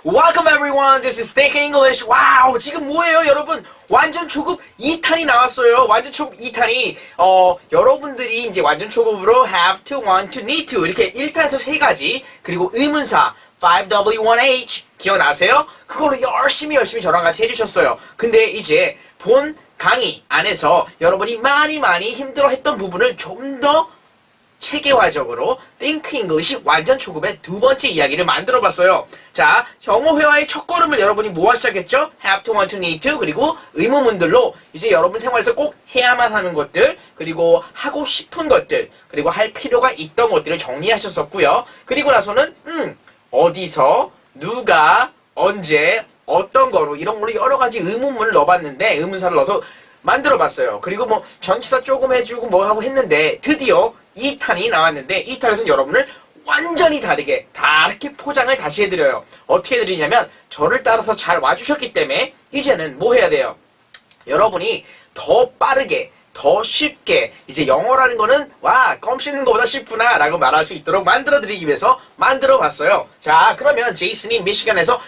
Welcome everyone. This is Think English. 와우, 지금 뭐예요, 여러분? 완전 초급 2탄이 나왔어요. 완전 초급 2탄이 여러분들이 이제 완전 초급으로 have to, want to, need to 이렇게 1탄에서 3가지 그리고 의문사 5W1H 기억나세요? 그걸로 열심히 저랑 같이 해주셨어요. 근데 이제 본 강의 안에서 여러분이 많이 힘들어했던 부분을 좀 더 체계화적으로 Think English 완전 초급의 두 번째 이야기를 만들어봤어요. 자, 영어 회화의 첫 걸음을 여러분이 뭐와 시작했죠? Have to, want to, need to 그리고 의문문들로 이제 여러분 생활에서 꼭 해야만 하는 것들 그리고 하고 싶은 것들 그리고 할 필요가 있던 것들을 정리하셨었고요. 그리고 나서는 어디서 누가 언제 어떤 거로 이런 걸로 여러 가지 의문문을 넣어봤는데 의문사를 넣어서 만들어봤어요. 그리고 뭐 전치사 조금 해주고 뭐 하고 했는데 드디어 2탄이 나왔는데 2탄에서는 여러분을 완전히 다르게 포장을 다시 해드려요. 어떻게 해드리냐면 저를 따라서 잘 와주셨기 때문에 이제는 뭐 해야 돼요? 여러분이 더 빠르게 더 쉽게 이제 영어라는 거는 와 껌 씹는 것보다 쉽구나 라고 말할 수 있도록 만들어드리기 위해서 만들어봤어요. 자, 그러면 제이슨이 미시간에서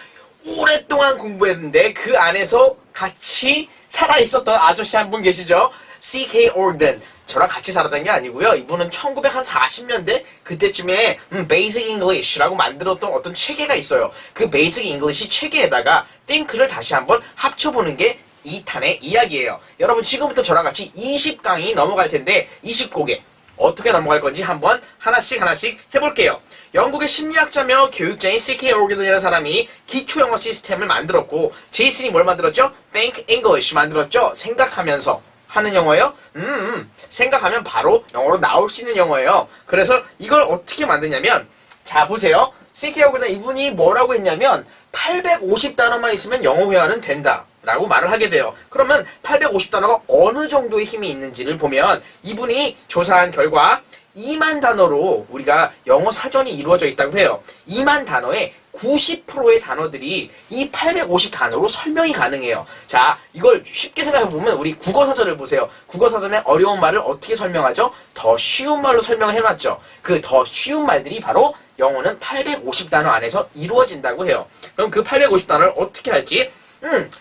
오랫동안 공부했는데 그 안에서 같이 살아있었던 아저씨 한 분 계시죠? C.K. Ogden. 저랑 같이 살았던 게 아니고요. 이분은 1940년대 그때쯤에 Basic English라고 만들었던 어떤 체계가 있어요. 그 Basic English 체계에다가 Think를 다시 한번 합쳐보는 게 2탄의 이야기예요. 여러분 지금부터 저랑 같이 20강이 넘어갈 텐데 20곡에 어떻게 넘어갈 건지 한번 하나씩 해볼게요. 영국의 심리학자며 교육자인 C.K. Ogden이라는 사람이 기초 영어 시스템을 만들었고 제이슨이 뭘 만들었죠? Think English 만들었죠? 생각하면서 하는 영어예요? 생각하면 바로 영어로 나올 수 있는 영어예요. 그래서 이걸 어떻게 만드냐면 자 보세요. C.K. Ogden 이분이 뭐라고 했냐면 850단어만 있으면 영어 회화는 된다 라고 말을 하게 돼요. 그러면 850단어가 어느 정도의 힘이 있는지를 보면 이분이 조사한 결과 2만 단어로 우리가 영어 사전이 이루어져 있다고 해요. 2만 단어의 90%의 단어들이 이 850단어로 설명이 가능해요. 자, 이걸 쉽게 생각해보면 우리 국어사전을 보세요. 국어사전에 어려운 말을 어떻게 설명하죠? 더 쉬운 말로 설명을 해놨죠. 그 더 쉬운 말들이 바로 영어는 850단어 안에서 이루어진다고 해요. 그럼 그 850단어를 어떻게 할지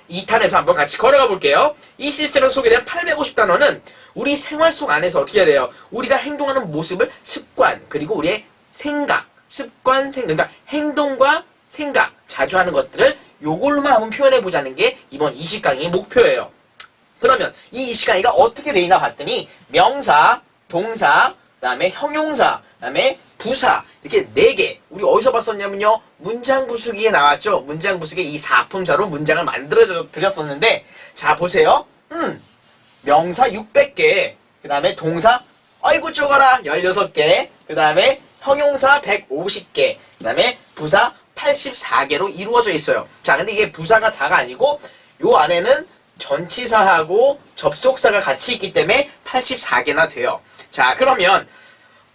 2탄에서 한번 같이 걸어가 볼게요. 이 시스템에서 소개된 850단어는 우리 생활 속 안에서 어떻게 해야 돼요? 우리가 행동하는 모습을 습관, 그리고 우리의 생각, 습관, 그러니까 행동과 생각, 자주 하는 것들을 요걸로만 한번 표현해보자는 게 이번 20강의 목표예요. 그러면 이 20강의가 어떻게 돼 있나 봤더니 명사, 동사, 그 다음에 형용사, 그 다음에 부사 이렇게 4개 우리 어디서 봤었냐면요 문장 부수기에 나왔죠. 문장 부수기에 이 사품사로 문장을 만들어 드렸었는데 자 보세요. 명사 600개 그 다음에 동사 아이고 쪼가라 16개 그 다음에 형용사 150개 그 다음에 부사 84개로 이루어져 있어요. 자 근데 이게 부사가 다가 아니고 요 안에는 전치사하고 접속사가 같이 있기 때문에 84개나 돼요. 자 그러면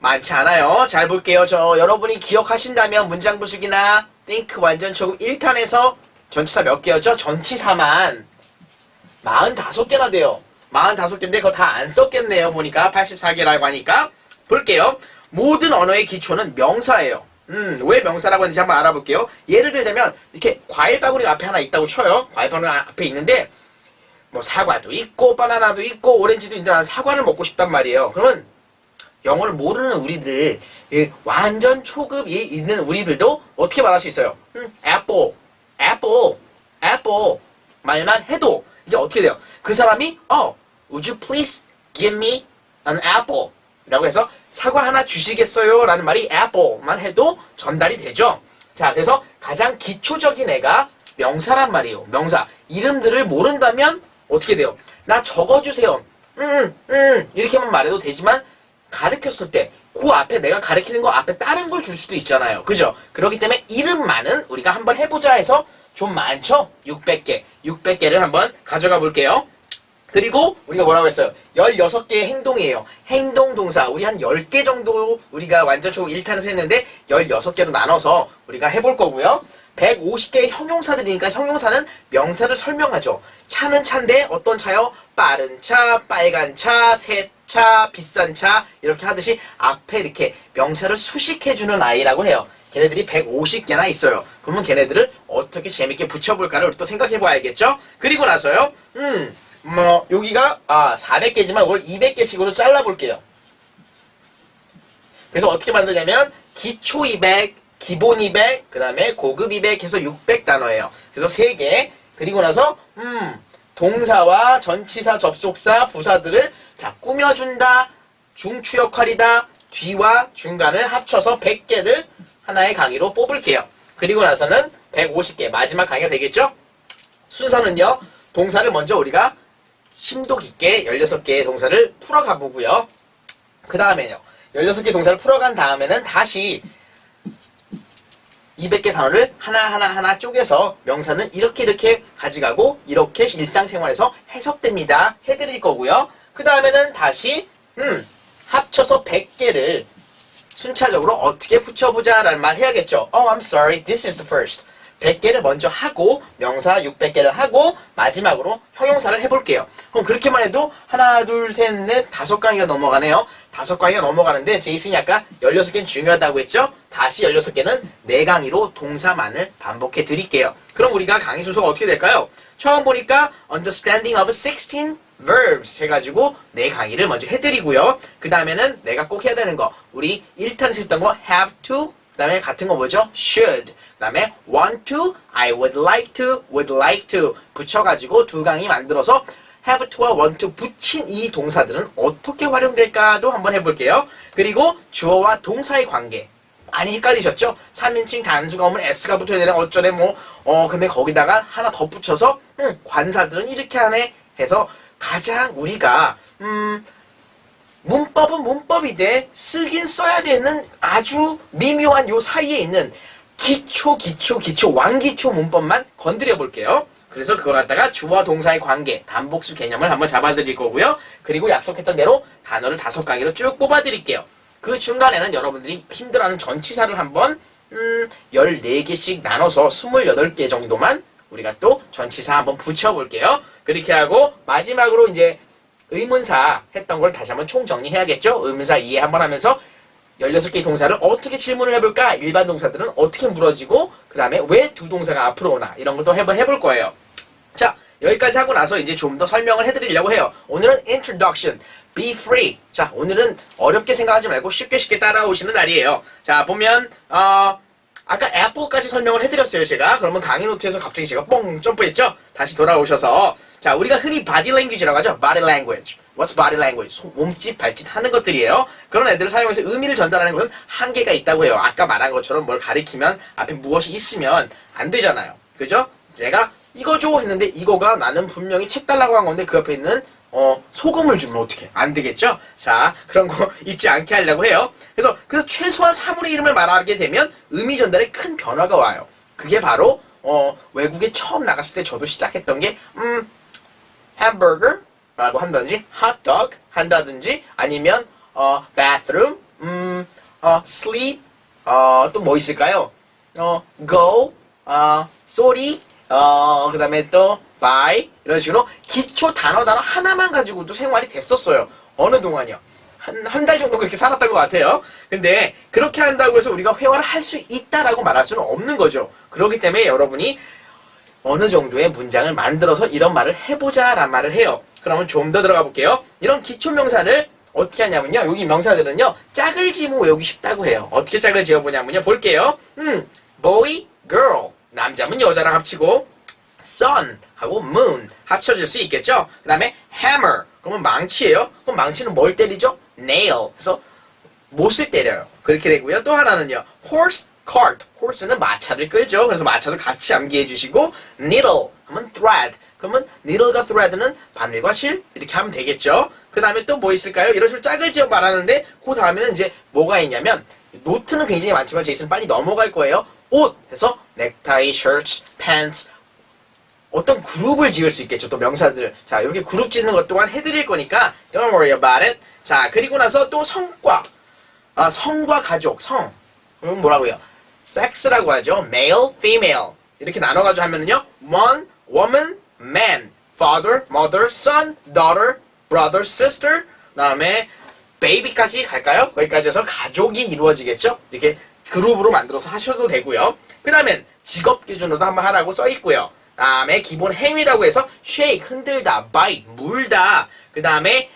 많지 않아요. 잘 볼게요. 여러분이 기억하신다면 문장 부수기나 Think 완전 초급 1탄에서 전치사 몇 개였죠? 전치사만 45개나 돼요. 45개인데 그거 다 안 썼겠네요. 보니까 84개라고 하니까 볼게요. 모든 언어의 기초는 명사예요. 왜 명사라고 했는지 한번 알아볼게요. 예를 들자면 이렇게 과일바구니가 앞에 하나 있다고 쳐요. 과일바구니가 앞에 있는데 뭐 사과도 있고 바나나도 있고 오렌지도 있는데 난 사과를 먹고 싶단 말이에요. 그러면 영어를 모르는 우리들, 완전 초급에 있는 우리들도 어떻게 말할 수 있어요? apple, apple, apple 말만 해도 이게 어떻게 돼요? 그 사람이 would you please give me an apple? 라고 해서 사과 하나 주시겠어요? 라는 말이 apple만 해도 전달이 되죠. 자, 그래서 가장 기초적인 애가 명사란 말이에요. 명사. 이름들을 모른다면 어떻게 돼요? 나 적어주세요. 이렇게만 말해도 되지만 가르쳤을 때 그 앞에 내가 가르치는 거 앞에 다른 걸 줄 수도 있잖아요. 그죠? 그렇기 때문에 이름만은 우리가 한번 해보자 해서 좀 많죠? 600개. 600개를 한번 가져가 볼게요. 그리고 우리가 뭐라고 했어요? 16개의 행동이에요. 행동 동사. 우리 한 10개 정도 우리가 완전 초급 1탄에서 했는데 16개로 나눠서 우리가 해볼 거고요. 150개의 형용사들이니까 형용사는 명사를 설명하죠. 차는 차인데 어떤 차요? 빠른 차, 빨간 차, 새 차, 비싼 차 이렇게 하듯이 앞에 이렇게 명사를 수식해주는 아이라고 해요. 걔네들이 150개나 있어요. 그러면 걔네들을 어떻게 재밌게 붙여볼까를 또 생각해봐야겠죠? 그리고 나서요, 여기가 400개지만 이걸 200개씩으로 잘라볼게요. 그래서 어떻게 만드냐면 기초 200, 기본 200, 그 다음에 고급 200 해서 600단어예요. 그래서 3개. 그리고 나서 동사와 전치사, 접속사, 부사들을 자 꾸며준다, 중추 역할이다, 뒤와 중간을 합쳐서 100개를 하나의 강의로 뽑을게요. 그리고 나서는 150개 마지막 강의가 되겠죠? 순서는요. 동사를 먼저 우리가 심도 깊게 16개의 동사를 풀어가 보고요. 그 다음에요. 16개 동사를 풀어간 다음에는 다시 200개 단어를 하나 쪼개서 명사는 이렇게 가져가고 이렇게 일상생활에서 해석됩니다. 해드릴 거고요. 그 다음에는 다시 합쳐서 100개를 순차적으로 어떻게 붙여보자 라는 말 해야겠죠. Oh, I'm sorry. This is the first. 100개를 먼저 하고 명사 600개를 하고 마지막으로 형용사를 해볼게요. 그럼 그렇게만 해도 하나, 둘, 셋, 넷, 5강의가 넘어가네요. 5강의가 넘어가는데 제이슨이 아까 16개는 중요하다고 했죠? 다시 16개는 4강의로 동사만을 반복해 드릴게요. 그럼 우리가 강의 순서가 어떻게 될까요? 처음 보니까 Understanding of 16 verbs 해가지고 4강의를 먼저 해드리고요. 그 다음에는 내가 꼭 해야 되는 거 우리 1탄에서 했던 거 have to 그 다음에 같은 거 뭐죠? should 그 다음에 want to, I would like to 붙여가지고 2강의 만들어서 have to와 want to 붙인 이 동사들은 어떻게 활용될까도 한번 해볼게요. 그리고 주어와 동사의 관계 많이 헷갈리셨죠? 3인칭 단수가 오면 s가 붙어야 되는 어쩌네 근데 거기다가 하나 더 붙여서 관사들은 이렇게 하네 해서 가장 우리가 문법은 문법이되 쓰긴 써야 되는 아주 미묘한 요 사이에 있는 기초 왕기초 문법만 건드려 볼게요. 그래서 그거 갖다가 주어 동사의 관계 단복수 개념을 한번 잡아드릴 거고요. 그리고 약속했던 대로 단어를 5강의로 쭉 뽑아드릴게요. 그 중간에는 여러분들이 힘들어하는 전치사를 한번 14개씩 나눠서 28개 정도만 우리가 또 전치사 한번 붙여볼게요. 그렇게 하고 마지막으로 이제 의문사 했던 걸 다시 한번 총정리해야겠죠? 의문사 이해 한번 하면서 16개의 동사를 어떻게 질문을 해볼까? 일반 동사들은 어떻게 물어지고 그 다음에 왜 두 동사가 앞으로 오나 이런 것도 한번 해볼 거예요. 자, 여기까지 하고 나서 이제 좀 더 설명을 해드리려고 해요. 오늘은 introduction, be free. 자, 오늘은 어렵게 생각하지 말고 쉽게 따라오시는 날이에요. 자, 보면 아까 애플까지 설명을 해드렸어요, 제가. 그러면 강의 노트에서 갑자기 제가 뻥 점프했죠? 다시 돌아오셔서. 자, 우리가 흔히 body language라고 하죠. body language. What's body language? 몸짓, 발짓 하는 것들이에요. 그런 애들을 사용해서 의미를 전달하는 것은 한계가 있다고 해요. 아까 말한 것처럼 뭘 가리키면 앞에 무엇이 있으면 안 되잖아요. 그죠? 제가 이거 줘 했는데 이거가 나는 분명히 책 달라고 한 건데 그 옆에 있는 소금을 주면 어떡해? 안 되겠죠? 자, 그런 거 잊지 않게 하려고 해요. 그래서 최소한 사물의 이름을 말하게 되면 의미 전달에 큰 변화가 와요. 그게 바로 외국에 처음 나갔을 때 저도 시작했던 게 햄버거라고 한다든지 핫도그 한다든지 아니면 bathroom, sleep, 또 뭐 있을까요? go, sorry, 그 다음에 또 by 이런 식으로 기초 단어 하나만 가지고도 생활이 됐었어요. 어느 동안이요? 한 달 정도 그렇게 살았던 것 같아요. 근데 그렇게 한다고 해서 우리가 회화를 할 수 있다라고 말할 수는 없는 거죠. 그렇기 때문에 여러분이 어느 정도의 문장을 만들어서 이런 말을 해보자 라는 말을 해요. 그러면 좀 더 들어가 볼게요. 이런 기초 명사를 어떻게 하냐면요. 여기 명사들은요. 짝을 지으면 외우기 쉽다고 해요. 어떻게 짝을 지어보냐면요. 볼게요. boy, girl. 남자면 여자랑 합치고 sun 하고 moon 합쳐질 수 있겠죠. 그 다음에 hammer. 그러면 망치예요. 그럼 망치는 뭘 때리죠? nail. 그래서 못을 때려요. 그렇게 되고요. 또 하나는요. horse, cart. horse는 마차를 끌죠. 그래서 마차도 같이 암기해 주시고 needle 하면 thread. 그러면 needle과 thread는 바늘과 실 이렇게 하면 되겠죠. 그 다음에 또 뭐 있을까요? 이런 식으로 짝을 지어 말하는데 그 다음에는 이제 뭐가 있냐면 노트는 굉장히 많지만 제이슨 빨리 넘어갈 거예요. 옷 해서 necktie, shirts, pants 어떤 그룹을 지을 수 있겠죠. 또 명사들. 자, 이렇게 그룹 짓는 것 또한 해드릴 거니까 don't worry about it. 자, 그리고 나서 또 성과. 성과 가족, 성. 이건 뭐라고요? sex라고 하죠. male, female. 이렇게 나눠가지고 하면은요. one, woman, man. father, mother, son, daughter, brother, sister. 다음에 baby까지 갈까요? 거기까지 해서 가족이 이루어지겠죠? 이렇게 그룹으로 만들어서 하셔도 되고요. 그 다음엔 직업 기준으로도 한번 하라고 써 있고요. 다음에 기본 행위라고 해서 shake, 흔들다, bite, 물다. 그 다음에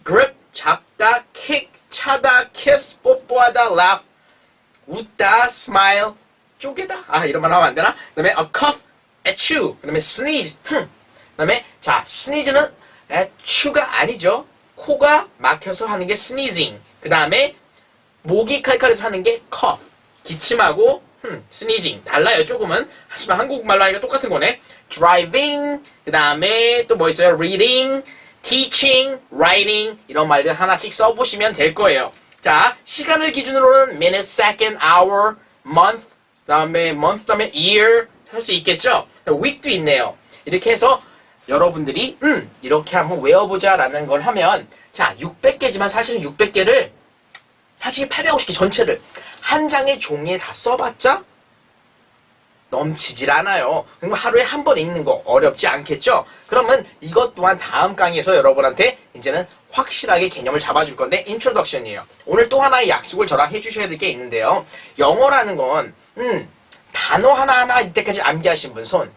grip, 잡다, kick, 차다, kiss, 뽀뽀하다, laugh, 웃다, smile, 쪼개다. 이런 말 하면 안 되나? 그 다음에 a cough, achoo. 그 다음에 sneeze, 그 다음에 자, sneeze는 achoo가 아니죠. 코가 막혀서 하는 게 sneezing. 그 다음에 목이 칼칼해서 하는 게 cough. 기침하고 sneezing. 달라요, 조금은. 하지만 한국말로 하니까 똑같은 거네. driving. 그 다음에 또 뭐 있어요? reading, teaching, writing. 이런 말들 하나씩 써보시면 될 거예요. 자, 시간을 기준으로는 minute, second, hour, month. 그 다음에 month, 그 다음에 year. 할 수 있겠죠? week도 있네요. 이렇게 해서 여러분들이 이렇게 한번 외워보자 라는 걸 하면 자 600개지만 사실은 600개를 사실 850개 전체를 한 장의 종이에 다 써봤자 넘치질 않아요. 그럼 하루에 한 번 읽는 거 어렵지 않겠죠? 그러면 이것 또한 다음 강의에서 여러분한테 이제는 확실하게 개념을 잡아줄 건데 introduction이에요. 오늘 또 하나의 약속을 저랑 해주셔야 될 게 있는데요. 영어라는 건 단어 하나하나 이때까지 암기하신 분 손.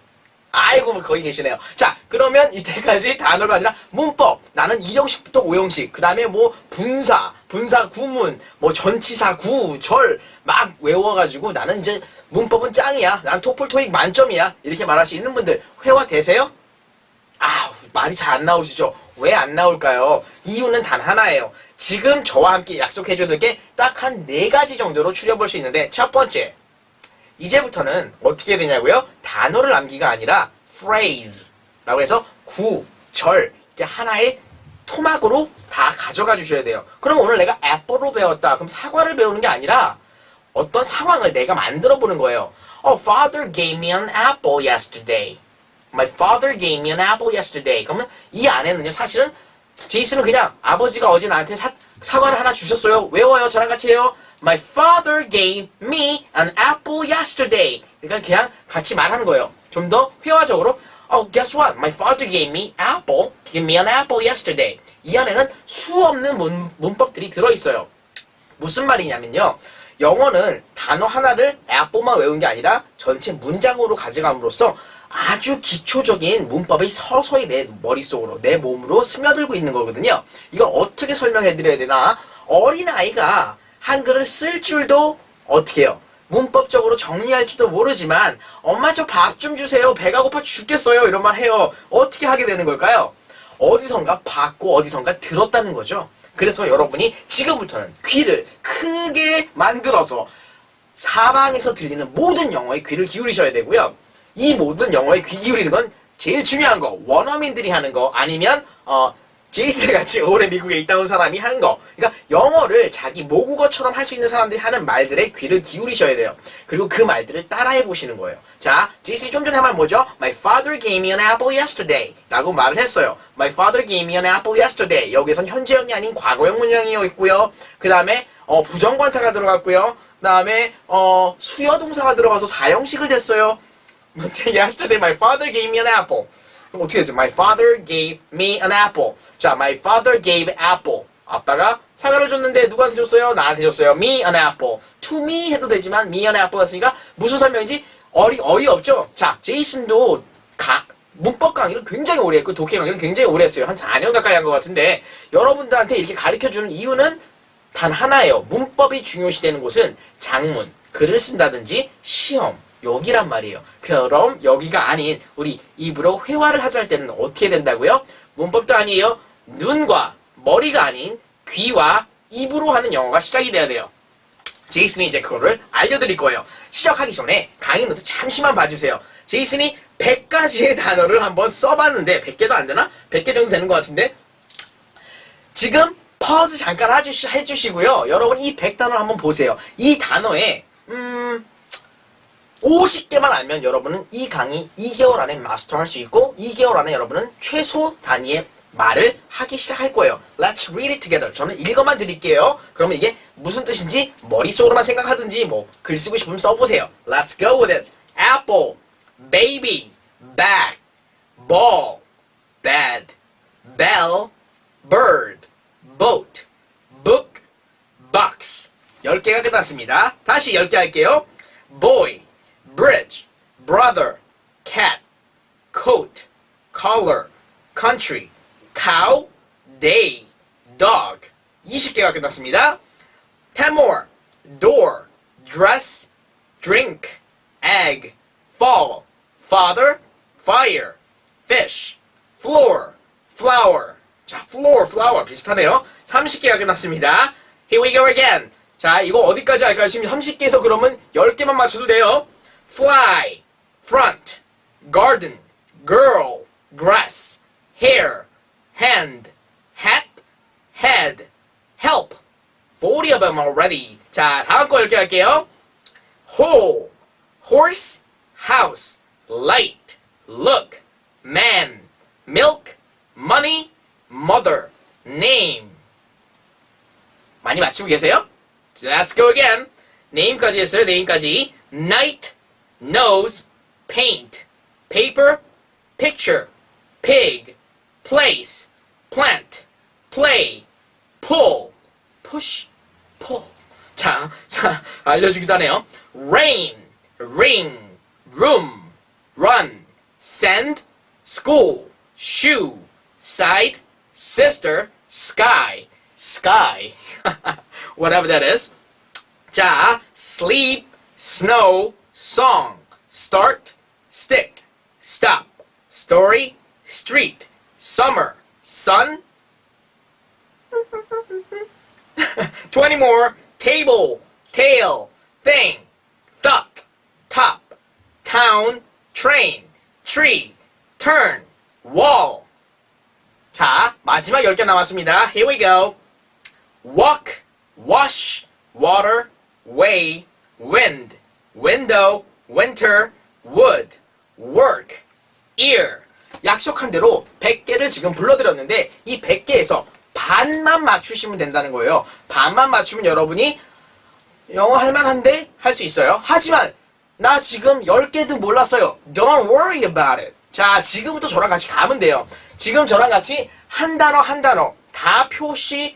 아이고 거기 계시네요. 자 그러면 이때까지 단어가 아니라 문법. 나는 2형식부터 5형식. 그 다음에 뭐 분사 구문, 뭐 전치사, 구, 절 막 외워가지고 나는 이제 문법은 짱이야. 난 토플 토익 만점이야. 이렇게 말할 수 있는 분들 회화 되세요? 말이 잘 안 나오시죠? 왜 안 나올까요? 이유는 단 하나예요. 지금 저와 함께 약속해줘야 될 게 딱 한 4가지 정도로 추려볼 수 있는데 첫 번째. 이제부터는 어떻게 되냐고요? 단어를 암기가 아니라 phrase 라고 해서 구, 절 이렇게 하나의 토막으로 다 가져가 주셔야 돼요. 그럼 오늘 내가 apple을 배웠다. 그럼 사과를 배우는 게 아니라 어떤 상황을 내가 만들어 보는 거예요. Father gave me an apple yesterday. My father gave me an apple yesterday. 그러면 이 안에는요 사실은 제이슨은 그냥 아버지가 어제 나한테 사과를 하나 주셨어요. 외워요. 저랑 같이 해요. My father gave me an apple yesterday. 그러니까 그냥 같이 말하는 거예요. 좀 더 회화적으로 guess what? My father gave me apple. Give me an apple yesterday. 이 안에는 수없는 문법들이 들어있어요. 무슨 말이냐면요. 영어는 단어 하나를 apple만 외운 게 아니라 전체 문장으로 가져감으로써 아주 기초적인 문법이 서서히 내 머릿속으로, 내 몸으로 스며들고 있는 거거든요. 이걸 어떻게 설명해 드려야 되나? 어린아이가 한글을 쓸 줄도 어떻게 해요? 문법적으로 정리할 줄도 모르지만 엄마 저 밥 좀 주세요. 배가 고파 죽겠어요. 이런 말 해요. 어떻게 하게 되는 걸까요? 어디선가 봤고 어디선가 들었다는 거죠. 그래서 여러분이 지금부터는 귀를 크게 만들어서 사방에서 들리는 모든 영어에 귀를 기울이셔야 되고요. 이 모든 영어에 귀 기울이는 건 제일 중요한 거. 원어민들이 하는 거 아니면 제이스 같이 오래 미국에 있다 온 사람이 하는 거. 그러니까 영어를 자기 모국어처럼 할 수 있는 사람들이 하는 말들에 귀를 기울이셔야 돼요. 그리고 그 말들을 따라해 보시는 거예요. 자, 제이슨이 좀 전에 한 말 뭐죠? My father gave me an apple yesterday 라고 말을 했어요. My father gave me an apple yesterday. 여기선 현재형이 아닌 과거형 문장이 있고요. 그 다음에 부정관사가 들어갔고요. 그 다음에 수여동사가 들어가서 사형식을 됐어요. Yesterday my father gave me an apple. 어떻게 되죠? My father gave me an apple. 자, my father gave apple. 아빠가 사과를 줬는데 누구한테 줬어요? 나한테 줬어요. Me an apple. To me 해도 되지만 me an apple 했으니까 무슨 설명인지 어이없죠? 자, 제이슨도 문법 강의를 굉장히 오래 했고 독해 강의를 굉장히 오래 했어요. 한 4년 가까이 한 것 같은데 여러분들한테 이렇게 가르쳐주는 이유는 단 하나예요. 문법이 중요시되는 곳은 장문, 글을 쓴다든지 시험, 여기란 말이에요. 그럼 여기가 아닌 우리 입으로 회화를 하자 할 때는 어떻게 된다고요? 문법도 아니에요. 눈과 머리가 아닌 귀와 입으로 하는 영어가 시작이 돼야 돼요. 제이슨이 이제 그거를 알려드릴 거예요. 시작하기 전에 강의 노트 잠시만 봐주세요. 제이슨이 100가지의 단어를 한번 써봤는데 100개도 안 되나? 100개 정도 되는 것 같은데 지금 퍼즈 잠깐 해주시고요. 여러분 이 100단어를 한번 보세요. 이 단어에 50개만 알면 여러분은 이 강의 2개월 안에 마스터할 수 있고 2개월 안에 여러분은 최소 단위의 말을 하기 시작할 거예요. Let's read it together. 저는 읽어만 드릴게요. 그러면 이게 무슨 뜻인지 머릿속으로만 생각하든지 뭐 글 쓰고 싶으면 써보세요. Let's go with it. Apple, baby, bag, ball, bed, bell, bird, boat, book, box. 10개가 끝났습니다. 다시 10개 할게요. boy, bridge, brother, cat, coat, color, country, cow, day, dog. 20개가 끝났습니다. 10 more. door, dress, drink, egg, fall, father, fire, fish, floor, flower. 자, floor, flower 비슷하네요. 30개가 끝났습니다. Here we go again. 자, 이거 어디까지 할까요? 지금 30개에서 그러면 10개만 맞춰도 돼요. fly, front, garden, girl, grass, hair, hand, hat, head, help. 40 of them already. 자, 다음 거 10개 할게요. hole, horse, house, light, look, man, milk, money, mother, name. 많이 맞추고 계세요? Let's go again. name까지 했어요. name까지. night, nose, paint, paper, picture, pig, place, plant, play, pull, push, pull. 자, 알려주기도 하네요. rain, ring, room, run, send, school, shoe, side, sister, sky, sky. Whatever that is. 자, sleep, snow, song, start, stick, stop, story, street, summer, sun. 20 more. table, tail, thing, duck, top, town, train, tree, turn, wall. 자, 마지막 10개 남았습니다. Here we go. walk, wash, water, way, wind, window, winter, wood, work, ear. 약속한 대로 100개를 지금 불러드렸는데 이 100개에서 반만 맞추시면 된다는 거예요. 반만 맞추면 여러분이 영어 할만한데 할 수 있어요. 하지만 나 지금 10개도 몰랐어요. Don't worry about it. 자, 지금부터 저랑 같이 가면 돼요. 지금 저랑 같이 한 단어 한 단어 다 표시해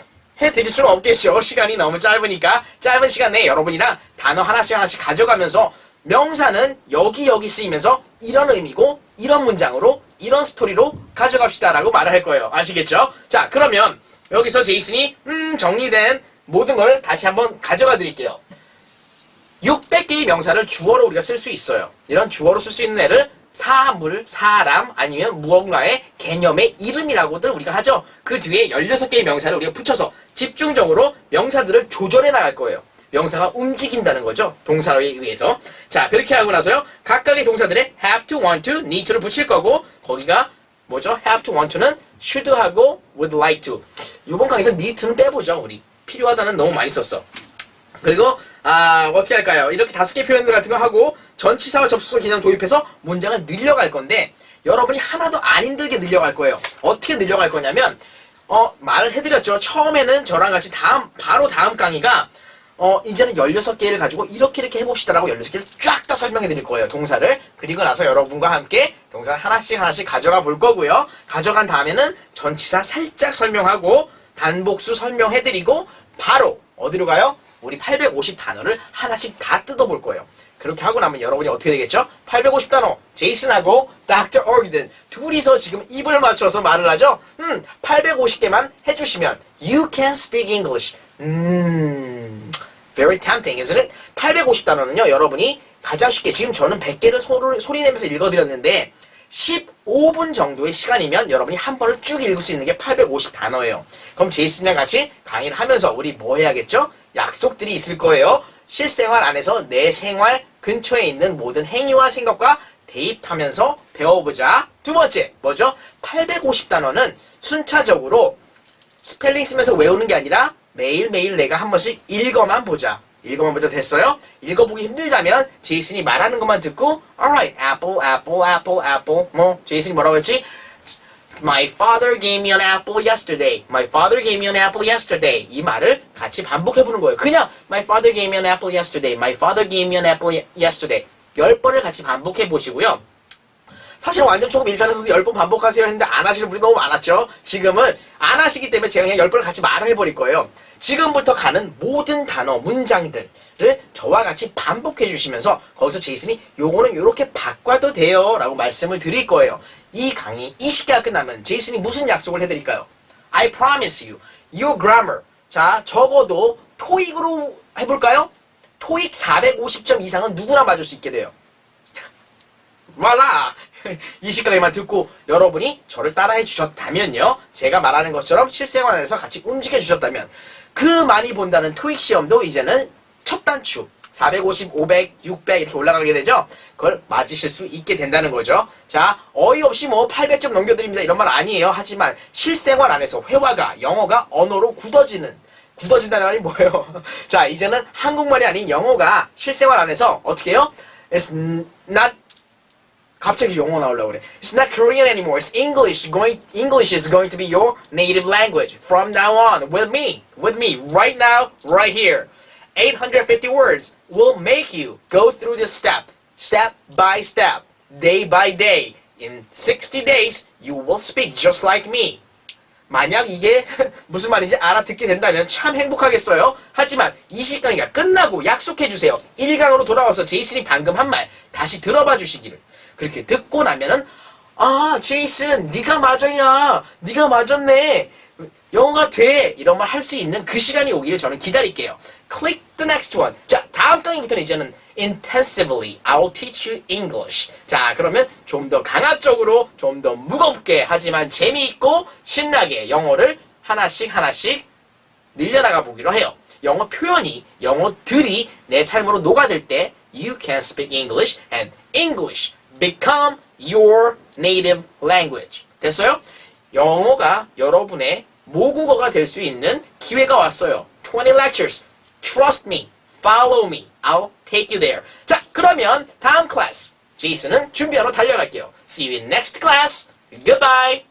드릴 수는 없겠죠. 시간이 너무 짧으니까 짧은 시간 내에 여러분이랑 단어 하나씩 하나씩 가져가면서 명사는 여기 쓰이면서 이런 의미고 이런 문장으로 이런 스토리로 가져갑시다라고 말을 할 거예요. 아시겠죠? 자, 그러면 여기서 제이슨이 정리된 모든 걸 다시 한번 가져가 드릴게요. 600개의 명사를 주어로 우리가 쓸 수 있어요. 이런 주어로 쓸 수 있는 애를 사물, 사람 아니면 무언가의 개념의 이름이라고들 우리가 하죠. 그 뒤에 16개의 명사를 우리가 붙여서 집중적으로 명사들을 조절해 나갈 거예요. 명사가 움직인다는 거죠. 동사에 의해서. 자, 그렇게 하고 나서요. 각각의 동사들에 have to, want to, need to를 붙일 거고 거기가 뭐죠? have to, want to는 should 하고 would like to. 이번 강의에서 need to는 빼보죠. 우리 필요하다는 너무 많이 썼어. 그리고 어떻게 할까요? 이렇게 5개 표현들 같은 거 하고 전치사와 접수사 개념 도입해서 문장을 늘려갈 건데 여러분이 하나도 안 힘들게 늘려갈 거예요. 어떻게 늘려갈 거냐면 말을 해드렸죠. 처음에는 저랑 같이 바로 다음 강의가 이제는 16개를 가지고 이렇게 해봅시다라고 16개를 쫙 다 설명해 드릴 거예요. 동사를. 그리고 나서 여러분과 함께 동사 하나씩 가져가 볼 거고요. 가져간 다음에는 전치사 살짝 설명하고 단복수 설명해 드리고 바로 어디로 가요? 우리 850 단어를 하나씩 다 뜯어볼 거예요. 그렇게 하고 나면 여러분이 어떻게 되겠죠? 850 단어, 제이슨하고 Dr. Ogden 둘이서 지금 입을 맞춰서 말을 하죠? 850개만 해주시면 You can speak English. Very tempting, isn't it? 850 단어는요, 여러분이 가장 쉽게, 지금 저는 100개를 소리 내면서 읽어드렸는데 15분 정도의 시간이면 여러분이 한 번을 쭉 읽을 수 있는 게 850 단어예요. 그럼 제이슨이랑 같이 강의를 하면서 우리 뭐 해야겠죠? 약속들이 있을 거예요. 실생활 안에서 내 생활 근처에 있는 모든 행위와 생각과 대입하면서 배워보자. 두 번째, 뭐죠? 850 단어는 순차적으로 스펠링 쓰면서 외우는 게 아니라 매일매일 내가 한 번씩 읽어만 보자. 됐어요? 읽어보기 힘들다면 제이슨이 말하는 것만 듣고 Alright, apple, apple, apple, apple. 뭐 제이슨이 뭐라고 했지? My father gave me an apple yesterday. My father gave me an apple yesterday. 이 말을 같이 반복해보는 거예요. 그냥 My father gave me an apple yesterday. My father gave me an apple yesterday. 10번을 같이 반복해보시고요. 사실 완전 초급 1탄에서 10번 반복하세요 했는데 안 하시는 분이 너무 많았죠. 지금은 안 하시기 때문에 제가 그냥 10번을 같이 말을 해버릴 거예요. 지금부터 가는 모든 단어, 문장들을 저와 같이 반복해 주시면서 거기서 제이슨이 요거는 요렇게 바꿔도 돼요 라고 말씀을 드릴 거예요. 이 강의 20개가 끝나면 제이슨이 무슨 약속을 해드릴까요? I promise you, your grammar. 자, 적어도 토익으로 해볼까요? 토익 450점 이상은 누구나 맞을 수 있게 돼요. voilà! 이 시간에만 듣고 여러분이 저를 따라해 주셨다면요. 제가 말하는 것처럼 실생활에서 같이 움직여 주셨다면 그 많이 본다는 토익 시험도 이제는 첫 단추 450, 500, 600 이렇게 올라가게 되죠. 그걸 맞으실 수 있게 된다는 거죠. 자, 어이없이 뭐 800점 넘겨드립니다 이런 말 아니에요. 하지만 실생활 안에서 회화가 영어가 언어로 굳어진다는 말이 뭐예요? 자, 이제는 한국말이 아닌 영어가 실생활 안에서 어떻게 해요? It's not 갑자기 영어 나오려고 그래. It's not Korean anymore. It's English. English is going to be your native language from now on. With me, right now, right here. 850 words will make you go through this step by step, day by day. In 60 days, you will speak just like me. 만약 이게 무슨 말인지 알아듣게 된다면 참 행복하겠어요. 하지만 이 시간이 끝나고 약속해주세요. 1강으로 돌아와서 제이슨이 방금 한 말 다시 들어봐 주시기를. 그렇게 듣고 나면은 아 제이슨 네가 맞아야 네가 맞았네 영어가 돼 이런 말 할 수 있는 그 시간이 오기를 저는 기다릴게요. Click the next one. 자, 다음 강의부터는 이제는 intensively I'll teach you English. 자, 그러면 좀 더 강압적으로 좀 더 무겁게 하지만 재미있고 신나게 영어를 하나씩 늘려나가 보기로 해요. 영어 표현이 영어들이 내 삶으로 녹아들 때 you can speak English and English become your native language. 됐어요? 영어가 여러분의 모국어가 될 수 있는 기회가 왔어요. 20 lectures. Trust me. Follow me. I'll take you there. 자, 그러면 다음 클래스. 제이슨은 준비하러 달려갈게요. See you in next class. Goodbye.